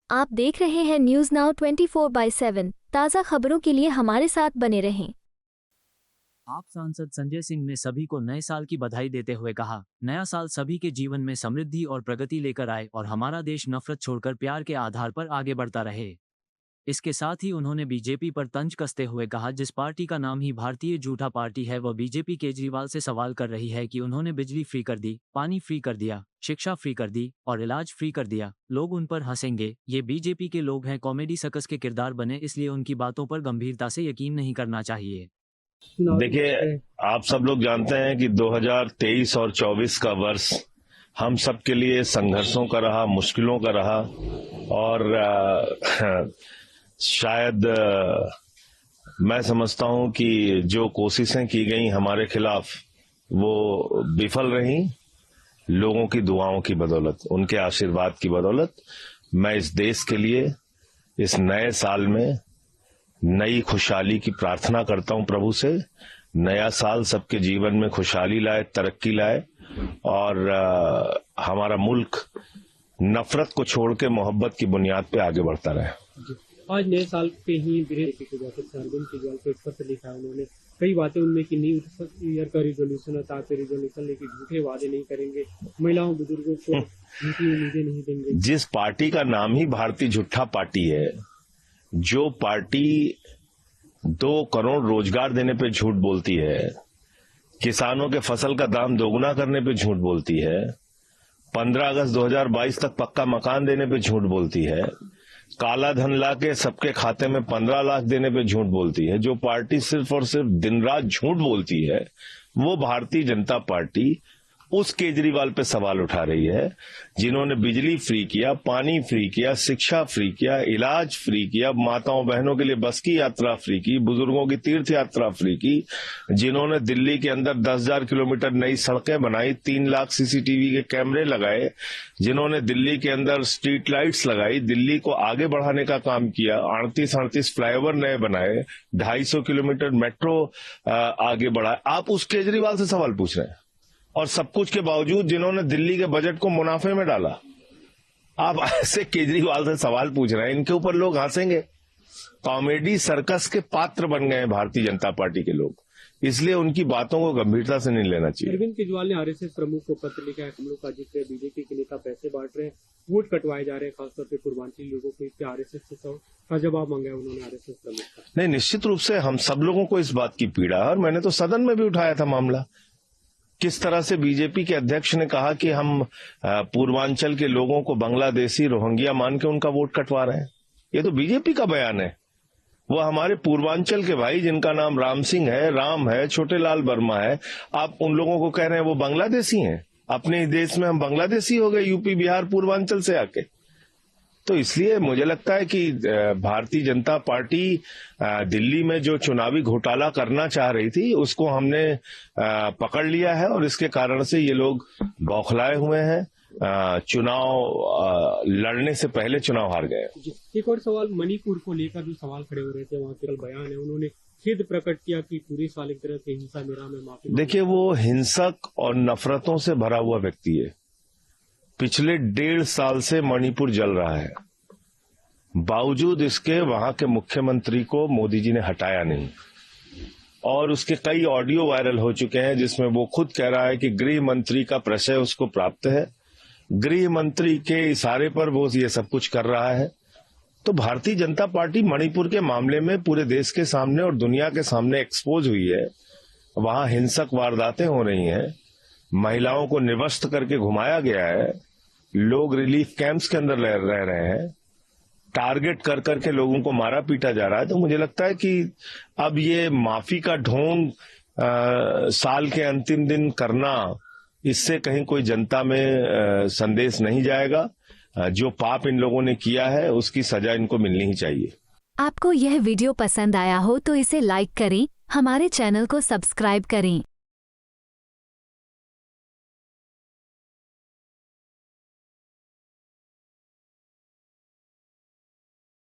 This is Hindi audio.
आप देख रहे हैं न्यूज़ नाउ 24/7 ताज़ा खबरों के लिए हमारे साथ बने रहें। आप सांसद संजय सिंह ने सभी को नए साल की बधाई देते हुए कहा, नया साल सभी के जीवन में समृद्धि और प्रगति लेकर आए और हमारा देश नफरत छोड़कर प्यार के आधार पर आगे बढ़ता रहे। इसके साथ ही उन्होंने बीजेपी पर तंज कसते हुए कहा, जिस पार्टी का नाम ही भारतीय झूठा पार्टी है वह बीजेपी केजरीवाल से सवाल कर रही है कि उन्होंने बिजली फ्री कर दी, पानी फ्री कर दिया, शिक्षा फ्री कर दी और इलाज फ्री कर दिया। लोग उन पर हंसेंगे, ये बीजेपी के लोग हैं, कॉमेडी सर्कस के किरदार बने, इसलिए उनकी बातों पर गंभीरता से यकीन नहीं करना चाहिए। देखिए, आप सब लोग जानते हैं कि 2023 और 24 का वर्ष हम सबके लिए संघर्षों का रहा, मुश्किलों का रहा और शायद मैं समझता हूं कि जो कोशिशें की गई हमारे खिलाफ वो विफल रही। लोगों की दुआओं की बदौलत, उनके आशीर्वाद की बदौलत मैं इस देश के लिए इस नए साल में नई खुशहाली की प्रार्थना करता हूं प्रभु से। नया साल सबके जीवन में खुशहाली लाए, तरक्की लाए और हमारा मुल्क नफरत को छोड़ के मोहब्बत की बुनियाद पे आगे बढ़ता रहे। आज नए साल पे ही अरविंद केजरीवाल को एक पत्र लिखा है उन्होंने। कई बातें उनमें कि न्यू ईयर का रिजोल्यूशन है, ताकि रिजोल्यूशन लेके झूठे वादे नहीं करेंगे, महिलाओं बुजुर्गों को झूठी उम्मीदें नहीं देंगे। जिस पार्टी का नाम ही भारतीय झूठा पार्टी है, जो पार्टी 2 करोड़ रोजगार देने पे झूठ बोलती है, किसानों के फसल का दाम दोगुना करने पे झूठ बोलती है, 15 अगस्त 2022 तक पक्का मकान देने पे झूठ बोलती है, काला धन ला के सबके खाते में 15 लाख देने पे झूठ बोलती है, जो पार्टी सिर्फ और सिर्फ दिन रात झूठ बोलती है, वो भारतीय जनता पार्टी उस केजरीवाल पे सवाल उठा रही है जिन्होंने बिजली फ्री किया, पानी फ्री किया, शिक्षा फ्री किया, इलाज फ्री किया, माताओं बहनों के लिए बस की यात्रा फ्री की, बुजुर्गों की तीर्थ यात्रा फ्री की, जिन्होंने दिल्ली के अंदर 10,000 किलोमीटर नई सड़कें बनाई, 3 लाख सीसीटीवी के कैमरे लगाए, जिन्होंने दिल्ली के अंदर स्ट्रीट लाइट्स लगाई, दिल्ली को आगे बढ़ाने का काम किया, 38 फ्लाईओवर नए बनाए, 250 किलोमीटर मेट्रो आगे बढ़ाए। आप उस केजरीवाल से सवाल पूछ रहे हैं और सब कुछ के बावजूद जिन्होंने दिल्ली के बजट को मुनाफे में डाला, आप ऐसे केजरीवाल से सवाल पूछ रहे हैं। इनके ऊपर लोग हंसेंगे। कॉमेडी सर्कस के पात्र बन गए हैं भारतीय जनता पार्टी के लोग, इसलिए उनकी बातों को गंभीरता से नहीं लेना चाहिए। अरविंद केजरीवाल ने आरएसएस प्रमुख को पत्र लिखा है, हम लोग का जिक्र, बीजेपी के नेता पैसे बांट रहे हैं, वोट कटवाए जा रहे हैं, खासतौर पर पूर्वांचली लोगों को। इसके आरएसएस से का जवाब मांगा है उन्होंने आरएसएस प्रमुख का। नहीं, निश्चित रूप से हम सब लोगों को इस बात की पीड़ा है और मैंने तो सदन में भी उठाया था मामला। किस तरह से बीजेपी के अध्यक्ष ने कहा कि हम पूर्वांचल के लोगों को बांग्लादेशी, रोहिंग्या मान के उनका वोट कटवा रहे हैं। ये तो बीजेपी का बयान है। वो हमारे पूर्वांचल के भाई जिनका नाम राम सिंह है, राम है, छोटे लाल वर्मा है, आप उन लोगों को कह रहे हैं वो बांग्लादेशी हैं। अपने देश में हम बांग्लादेशी हो गए, यूपी बिहार पूर्वांचल से आके। तो इसलिए मुझे लगता है कि भारतीय जनता पार्टी दिल्ली में जो चुनावी घोटाला करना चाह रही थी उसको हमने पकड़ लिया है और इसके कारण से ये लोग बौखलाए हुए हैं। चुनाव लड़ने से पहले चुनाव हार गए। एक और सवाल, मणिपुर को लेकर जो सवाल खड़े हो रहे थे, वहाँ के बयान है, उन्होंने खेद प्रकट किया कि पूरे साल एक तरह से हिंसा में रहा, मैं माफी। देखिए, वो हिंसक और नफरतों से भरा हुआ व्यक्ति है। पिछले 1.5 साल से मणिपुर जल रहा है, बावजूद इसके वहां के मुख्यमंत्री को मोदी जी ने हटाया नहीं और उसके कई ऑडियो वायरल हो चुके हैं जिसमें वो खुद कह रहा है कि गृह मंत्री का प्रशय उसको प्राप्त है, गृह मंत्री के इशारे पर वो ये सब कुछ कर रहा है। तो भारतीय जनता पार्टी मणिपुर के मामले में पूरे देश के सामने और दुनिया के सामने एक्सपोज हुई है। वहां हिंसक वारदातें हो रही हैं, महिलाओं को निवस्त करके घुमाया गया है, लोग रिलीफ कैंप्स के अंदर रह रहे हैं, टारगेट कर करके लोगों को मारा पीटा जा रहा है। तो मुझे लगता है कि अब ये माफी का ढोंग साल के अंतिम दिन करना, इससे कहीं कोई जनता में संदेश नहीं जाएगा। जो पाप इन लोगों ने किया है उसकी सजा इनको मिलनी ही चाहिए। आपको यह वीडियो पसंद आया हो तो इसे लाइक करें, हमारे चैनल को सब्सक्राइब करें।